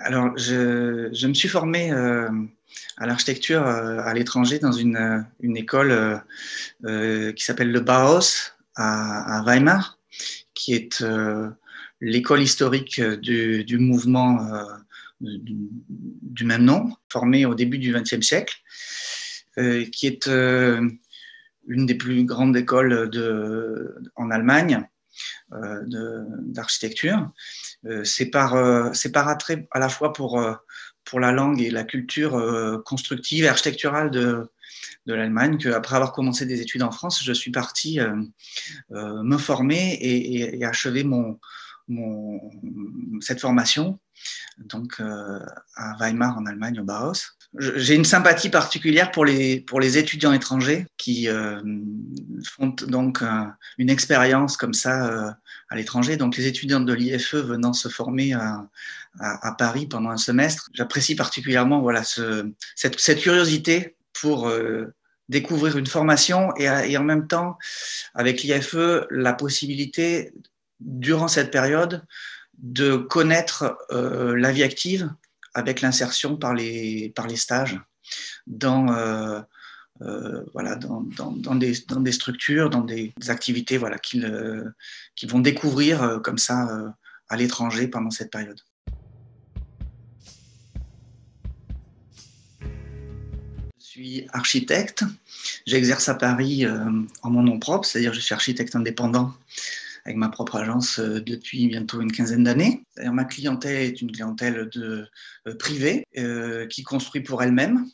Alors, je me suis formé à l'architecture à l'étranger dans une école qui s'appelle le Bauhaus à Weimar, qui est l'école historique du mouvement du même nom, formé au début du XXe siècle, qui est une des plus grandes écoles en Allemagne d'architecture. C'est par attrait à la fois pour la langue et la culture constructive et architecturale de l'Allemagne qu'après avoir commencé des études en France, je suis parti me former et achever cette formation donc, à Weimar en Allemagne, au Bauhaus. J'ai une sympathie particulière pour les étudiants étrangers qui font donc une expérience comme ça à l'étranger. Donc les étudiants de l'IFE venant se former à Paris pendant un semestre, j'apprécie particulièrement voilà, cette curiosité pour découvrir une formation et en même temps, avec l'IFE, la possibilité, durant cette période, de connaître la vie active avec l'insertion par les stages dans, voilà, dans des structures, dans des activités voilà, qu'ils vont découvrir comme ça à l'étranger pendant cette période. Je suis architecte, j'exerce à Paris en mon nom propre, c'est-à-dire je suis architecte indépendant avec ma propre agence depuis bientôt une quinzaine d'années. Ma clientèle est une clientèle privée qui construit pour elle-même,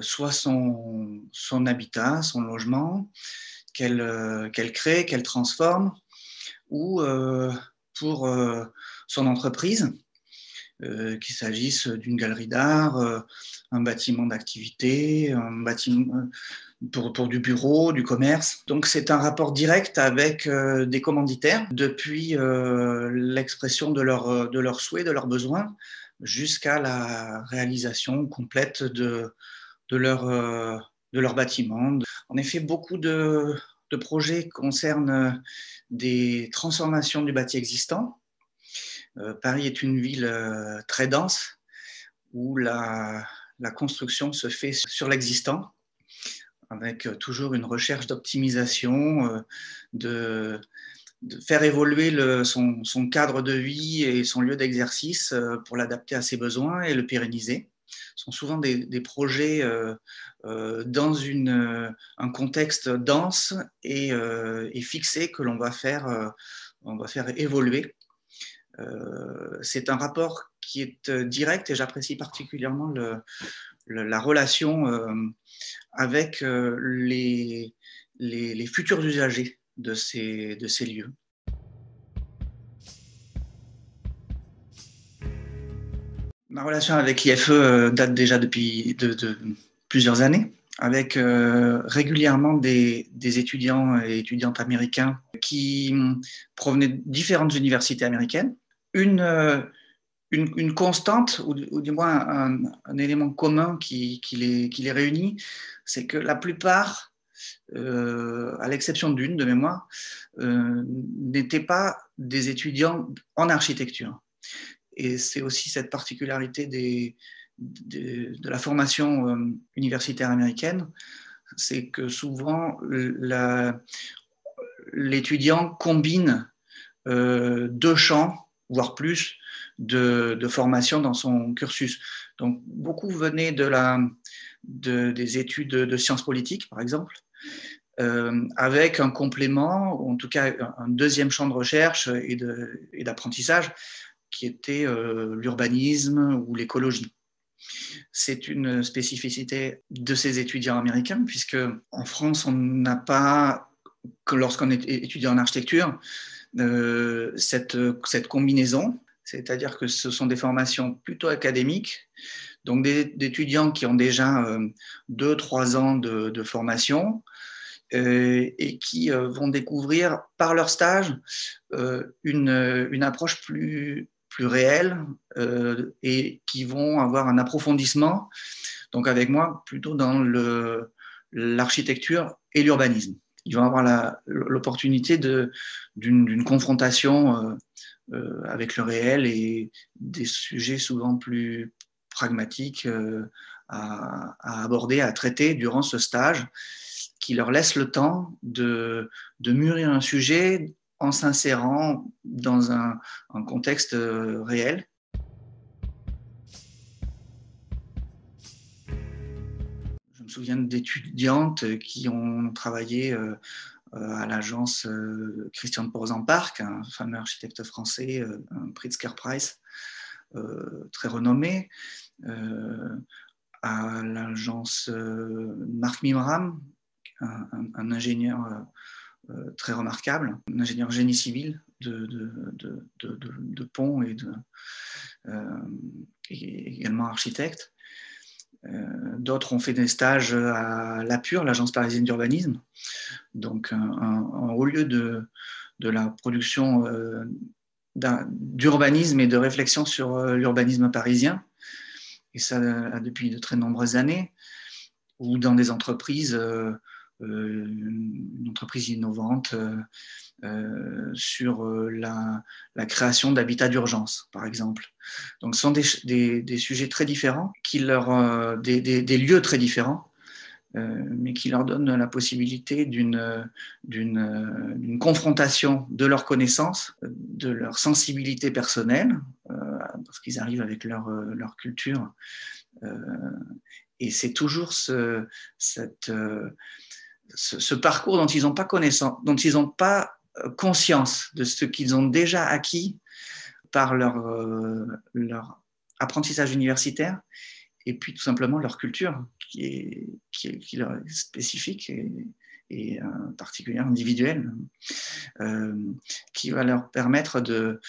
soit son habitat, son logement, qu'elle crée, qu'elle transforme, ou pour son entreprise, qu'il s'agisse d'une galerie d'art, un bâtiment d'activité, un bâtiment pour du bureau, du commerce. Donc c'est un rapport direct avec des commanditaires depuis l'expression de leurs souhaits, de leurs besoins, jusqu'à la réalisation complète de leur bâtiment. En effet, beaucoup de projets concernent des transformations du bâti existant. Paris est une ville très dense où la construction se fait sur l'existant, avec toujours une recherche d'optimisation, de faire évoluer son cadre de vie et son lieu d'exercice pour l'adapter à ses besoins et le pérenniser. Ce sont souvent des projets dans un contexte dense et fixé que l'on va faire évoluer. C'est un rapport qui est direct et j'apprécie particulièrement la relation avec les futurs usagers de ces lieux. Ma relation avec l'IFE date déjà depuis de plusieurs années, avec régulièrement des étudiants et étudiantes américains qui provenaient de différentes universités américaines. Une constante, ou du moins un élément commun qui les réunit, c'est que la plupart, à l'exception d'une de mémoire, n'étaient pas des étudiants en architecture. Et c'est aussi cette particularité de la formation universitaire américaine, c'est que souvent l'étudiant combine deux champs, voire plus, de formation dans son cursus. Donc, beaucoup venaient des études de sciences politiques, par exemple, avec un complément, ou en tout cas un deuxième champ de recherche et d'apprentissage, qui était l'urbanisme ou l'écologie. C'est une spécificité de ces étudiants américains, puisque en France, on n'a pas, lorsqu'on est étudiant en architecture, cette combinaison, c'est-à-dire que ce sont des formations plutôt académiques, donc des étudiants qui ont déjà 2-3 ans de formation et qui vont découvrir par leur stage une approche plus réelles et qui vont avoir un approfondissement, donc avec moi, plutôt dans l'architecture et l'urbanisme. Ils vont avoir l'opportunité d'une confrontation avec le réel et des sujets souvent plus pragmatiques à aborder, à traiter durant ce stage, qui leur laisse le temps de mûrir un sujet en s'insérant dans un contexte réel. Je me souviens d'étudiantes qui ont travaillé à l'agence Christian Portzamparc, un fameux architecte français, un Pritzker Prize très renommé, à l'agence Marc Mimram, un ingénieur très remarquable, un ingénieur génie civil de pont et également architecte. D'autres ont fait des stages à l'APUR, l'Agence parisienne d'urbanisme, donc un haut lieu de la production d'urbanisme et de réflexion sur l'urbanisme parisien, et ça depuis de très nombreuses années, ou dans des entreprises, une entreprise innovante sur la création d'habitats d'urgence, par exemple. Donc ce sont des sujets très différents, des lieux très différents, mais qui leur donnent la possibilité d'une confrontation de leurs connaissances, de leur sensibilité personnelle, parce qu'ils arrivent avec leur culture. Et c'est toujours ce parcours dont ils n'ont pas connaissance, dont ils n'ont pas conscience de ce qu'ils ont déjà acquis par leur apprentissage universitaire, et puis tout simplement leur culture qui leur est spécifique et particulière, individuelle, qui va leur permettre de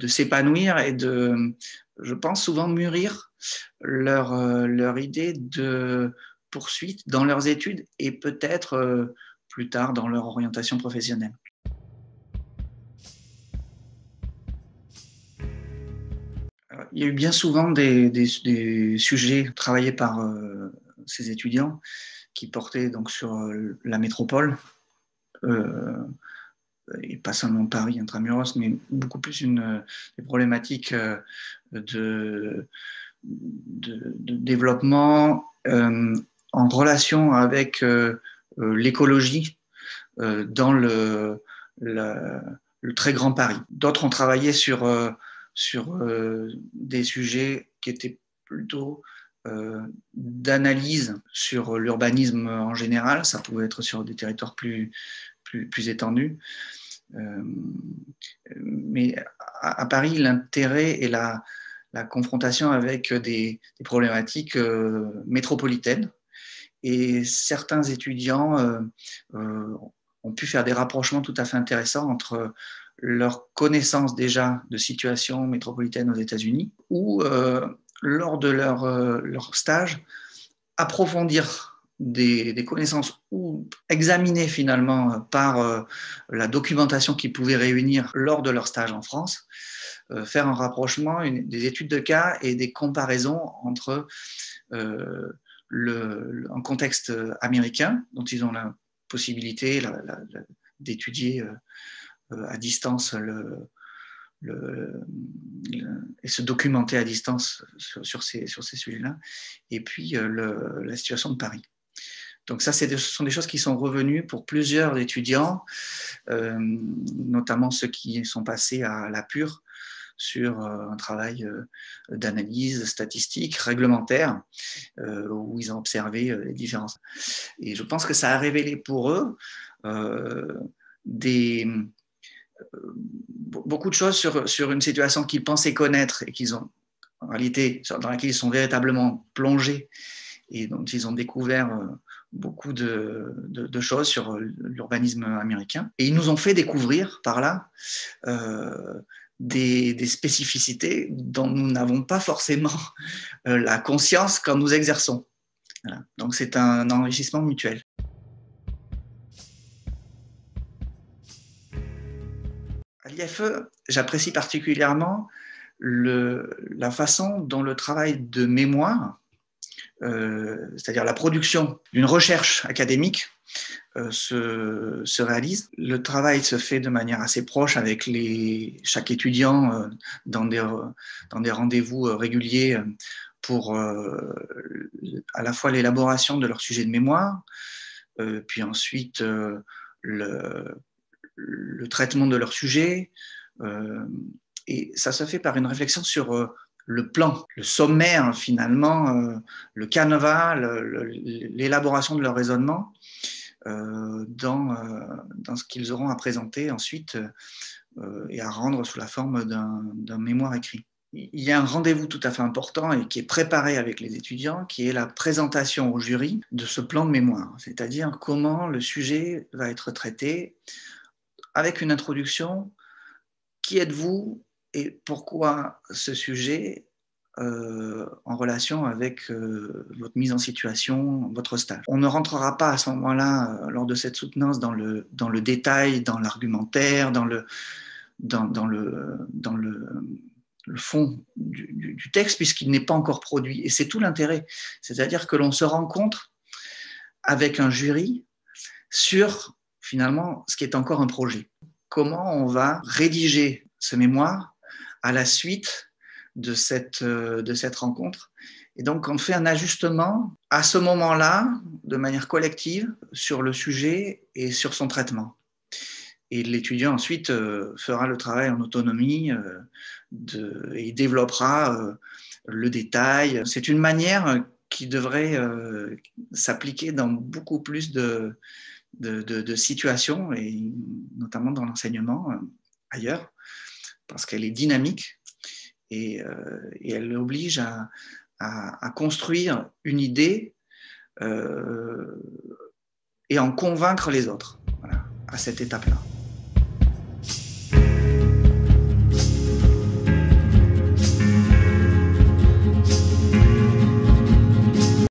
s'épanouir et je pense, souvent mûrir leur idée de poursuite dans leurs études et peut-être plus tard dans leur orientation professionnelle. Il y a eu bien souvent des sujets travaillés par ces étudiants qui portaient donc sur la métropole, et pas seulement Paris intramuros, mais beaucoup plus des problématiques de développement en relation avec l'écologie dans le très grand Paris. D'autres ont travaillé sur des sujets qui étaient plutôt d'analyse sur l'urbanisme en général. Ça pouvait être sur des territoires plus étendus. Mais à Paris, l'intérêt et la confrontation avec des problématiques métropolitaines. Et certains étudiants ont pu faire des rapprochements tout à fait intéressants entre leur connaissance déjà de situation métropolitaine aux États-Unis ou, lors de leur stage, approfondir des connaissances ou examiner finalement par la documentation qu'ils pouvaient réunir lors de leur stage en France, faire un rapprochement, des études de cas et des comparaisons entre un contexte américain, dont ils ont la possibilité d'étudier à distance et se documenter à distance sur ces sujets-là, et puis la situation de Paris. Donc ça, ce sont des choses qui sont revenues pour plusieurs étudiants, notamment ceux qui sont passés à l'APUR sur un travail d'analyse statistique, réglementaire, où ils ont observé les différences. Et je pense que ça a révélé pour eux beaucoup de choses sur une situation qu'ils pensaient connaître et qu'ils ont, en réalité, dans laquelle ils sont véritablement plongés et dont ils ont découvert beaucoup de choses sur l'urbanisme américain. Et ils nous ont fait découvrir par là des spécificités dont nous n'avons pas forcément la conscience quand nous exerçons. Voilà. Donc c'est un enrichissement mutuel. À l'IFE, j'apprécie particulièrement la façon dont le travail de mémoire, c'est-à-dire la production d'une recherche académique, se réalise. Le travail se fait de manière assez proche avec chaque étudiant dans des rendez-vous réguliers pour à la fois l'élaboration de leur sujet de mémoire, puis ensuite le traitement de leur sujet. Et ça se fait par une réflexion sur le plan, le sommaire finalement, le canevas, l'élaboration de leur raisonnement dans ce qu'ils auront à présenter ensuite et à rendre sous la forme d'un mémoire écrit. Il y a un rendez-vous tout à fait important et qui est préparé avec les étudiants, qui est la présentation au jury de ce plan de mémoire, c'est-à-dire comment le sujet va être traité avec une introduction. Qui êtes-vous et pourquoi ce sujet en relation avec votre mise en situation, votre stage. On ne rentrera pas à ce moment-là, lors de cette soutenance, dans le détail, dans l'argumentaire, dans le fond du texte, puisqu'il n'est pas encore produit. Et c'est tout l'intérêt. C'est-à-dire que l'on se rencontre avec un jury sur, finalement, ce qui est encore un projet. Comment on va rédiger ce mémoire à la suite de cette rencontre. Et donc, on fait un ajustement à ce moment-là, de manière collective, sur le sujet et sur son traitement. Et l'étudiant ensuite fera le travail en autonomie et développera le détail. C'est une manière qui devrait s'appliquer dans beaucoup plus de situations, et notamment dans l'enseignement ailleurs, parce qu'elle est dynamique et elle oblige à construire une idée et en convaincre les autres, voilà, à cette étape-là.